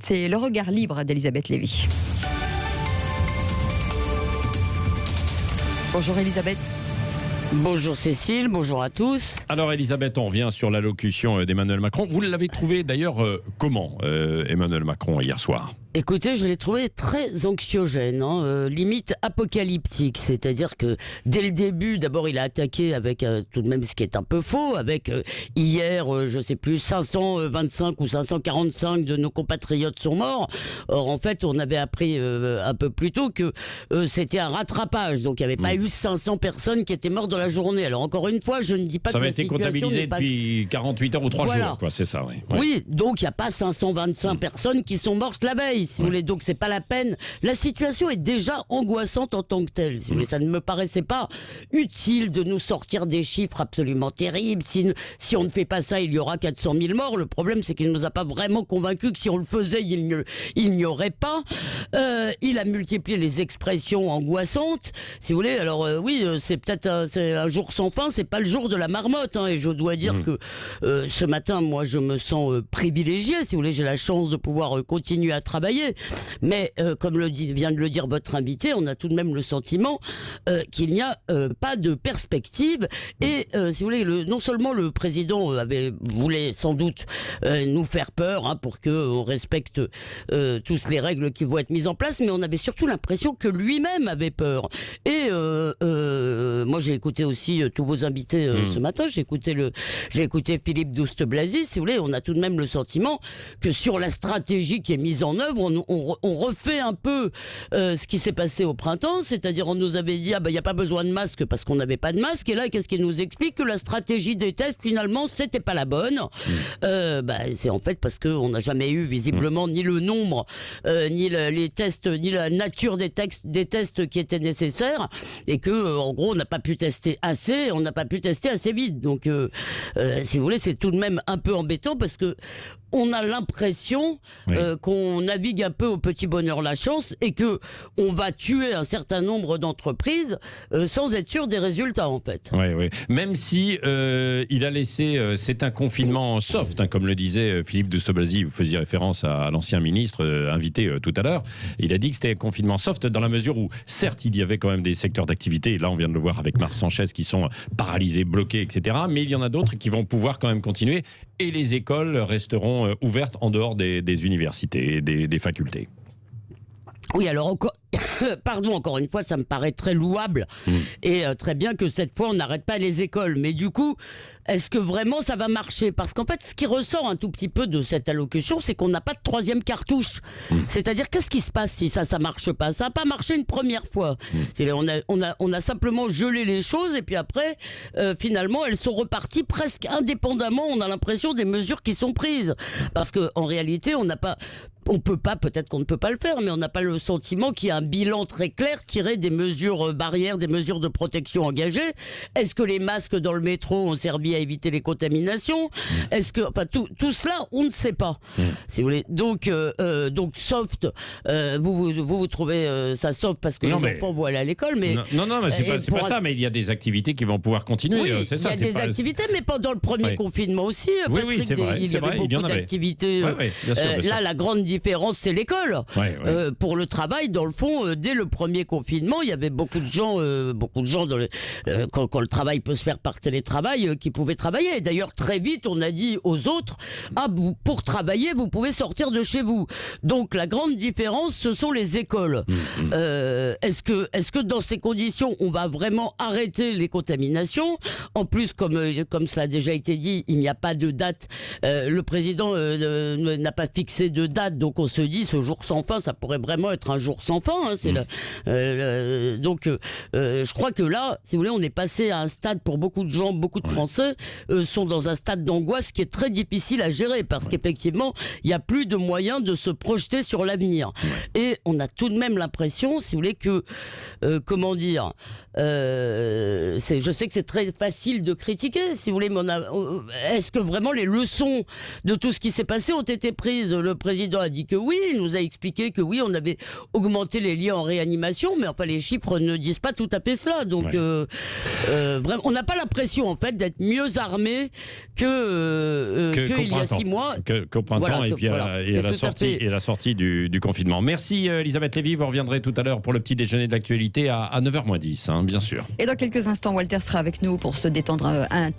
C'est le regard libre d'Elisabeth Lévy. Bonjour Elisabeth. Bonjour Cécile, bonjour à tous. Alors Elisabeth, on revient sur l'allocution d'Emmanuel Macron. Vous l'avez trouvé d'ailleurs comment, Emmanuel Macron, hier soir ? Écoutez, je l'ai trouvé très anxiogène, limite apocalyptique. C'est-à-dire que dès le début, d'abord il a attaqué avec tout de même ce qui est un peu faux, avec hier, je sais plus, 525 ou 545 de nos compatriotes sont morts. Or en fait, on avait appris un peu plus tôt que c'était un rattrapage. Donc il n'y avait pas eu 500 personnes qui étaient mortes dans la journée. Alors encore une fois, je ne dis pas ça que avait été comptabilisé depuis 48 heures ou 3 voilà. jours, quoi, c'est ça, oui. Oui, donc il n'y a pas 525 personnes qui sont mortes la veille, si vous voulez. Donc c'est pas la peine. La situation est déjà angoissante en tant que telle. Si vous voulez. Ça ne me paraissait pas utile de nous sortir des chiffres absolument terribles. Si on ne fait pas ça, il y aura 400 000 morts. Le problème, c'est qu'il ne nous a pas vraiment convaincus que si on le faisait, il n'y aurait pas. Il a multiplié les expressions angoissantes, si vous voulez. Alors oui, c'est peut-être c'est un jour sans fin. C'est pas le jour de la marmotte. Et je dois dire que ce matin, moi, je me sens privilégié. Si vous voulez, j'ai la chance de pouvoir continuer à travailler. Mais comme vient de le dire votre invité, on a tout de même le sentiment qu'il n'y a pas de perspective. Et si vous voulez, non seulement le président voulait sans doute nous faire peur pour qu'on respecte tous les règles qui vont être mises en place, mais on avait surtout l'impression que lui-même avait peur. Et moi, j'ai écouté aussi tous vos invités ce matin. J'ai écouté Philippe Douste-Blazy. Si vous voulez, on a tout de même le sentiment que sur la stratégie qui est mise en œuvre, on refait un peu ce qui s'est passé au printemps, c'est-à-dire on nous avait dit il n'y a pas besoin de masque parce qu'on n'avait pas de masque, et là qu'est-ce qu'il nous explique? Que la stratégie des tests finalement c'était pas la bonne. C'est en fait parce qu'on n'a jamais eu visiblement ni le nombre ni les tests ni la nature des tests qui étaient nécessaires, et que en gros on n'a pas pu tester assez vite. Donc si vous voulez, c'est tout de même un peu embêtant parce que on a l'impression qu'on navigue un peu au petit bonheur la chance, et que on va tuer un certain nombre d'entreprises sans être sûr des résultats en fait. Oui. Même si il a laissé, c'est un confinement soft, comme le disait Philippe Douste-Blazy, vous faisiez référence à l'ancien ministre invité tout à l'heure. Il a dit que c'était un confinement soft dans la mesure où, certes, il y avait quand même des secteurs d'activité, et là on vient de le voir avec Marc Sanchez, qui sont paralysés, bloqués, etc. Mais il y en a d'autres qui vont pouvoir quand même continuer, et les écoles resteront ouvertes en dehors des universités et des facultés. Oui, alors encore une fois, ça me paraît très louable et très bien que cette fois on n'arrête pas les écoles. Mais du coup, est-ce que vraiment ça va marcher? Parce qu'en fait, ce qui ressort un tout petit peu de cette allocution, c'est qu'on n'a pas de troisième cartouche. C'est-à-dire, qu'est-ce qui se passe si ça marche pas? Ça n'a pas marché une première fois. On a simplement gelé les choses, et puis après, finalement, elles sont reparties presque indépendamment, on a l'impression, des mesures qui sont prises. Parce qu'en réalité, peut-être qu'on ne peut pas le faire, mais on n'a pas le sentiment qu'il y a un bilan très clair tiré des mesures barrières, des mesures de protection engagées. Est-ce que les masques dans le métro ont servi à éviter les contaminations? Est-ce que, tout cela, on ne sait pas. Si vous voulez. Donc soft. Vous trouvez ça soft parce que les enfants vont aller à l'école, mais non, mais c'est pas ça. Mais il y a des activités qui vont pouvoir continuer. Oui, c'est ça. Il y a des activités, mais pendant le premier confinement aussi. Oui, Patrick, c'est vrai. Il y avait beaucoup d'activités. Bien sûr. Là, la grande différence, c'est l'école. Pour le travail, dans le fond, dès le premier confinement, il y avait beaucoup de gens quand le travail peut se faire par télétravail, qui pouvaient travailler. D'ailleurs, très vite, on a dit aux autres, pour travailler, vous pouvez sortir de chez vous. Donc, la grande différence, ce sont les écoles. Est-ce que dans ces conditions, on va vraiment arrêter les contaminations? En plus, comme cela a déjà été dit, il n'y a pas de date. Le président n'a pas fixé de date, donc on se dit, ce jour sans fin, ça pourrait vraiment être un jour sans fin. Donc, je crois que là, si vous voulez, on est passé à un stade, pour beaucoup de gens, beaucoup de Français sont dans un stade d'angoisse qui est très difficile à gérer, parce qu'effectivement, il n'y a plus de moyens de se projeter sur l'avenir. Et on a tout de même l'impression, si vous voulez, que, je sais que c'est très facile de critiquer, si vous voulez, mais est-ce que vraiment les leçons de tout ce qui s'est passé ont été prises? Le président a a dit que oui, il nous a expliqué que oui, on avait augmenté les lits en réanimation, mais enfin les chiffres ne disent pas tout à fait cela. Donc vraiment, on n'a pas l'impression en fait d'être mieux armé que il y a 6 mois. Qu'au printemps et à la sortie du confinement. Merci Elisabeth Lévy, vous reviendrez tout à l'heure pour le petit déjeuner de l'actualité à 9h moins 10, hein, bien sûr. Et dans quelques instants, Walter sera avec nous pour se détendre un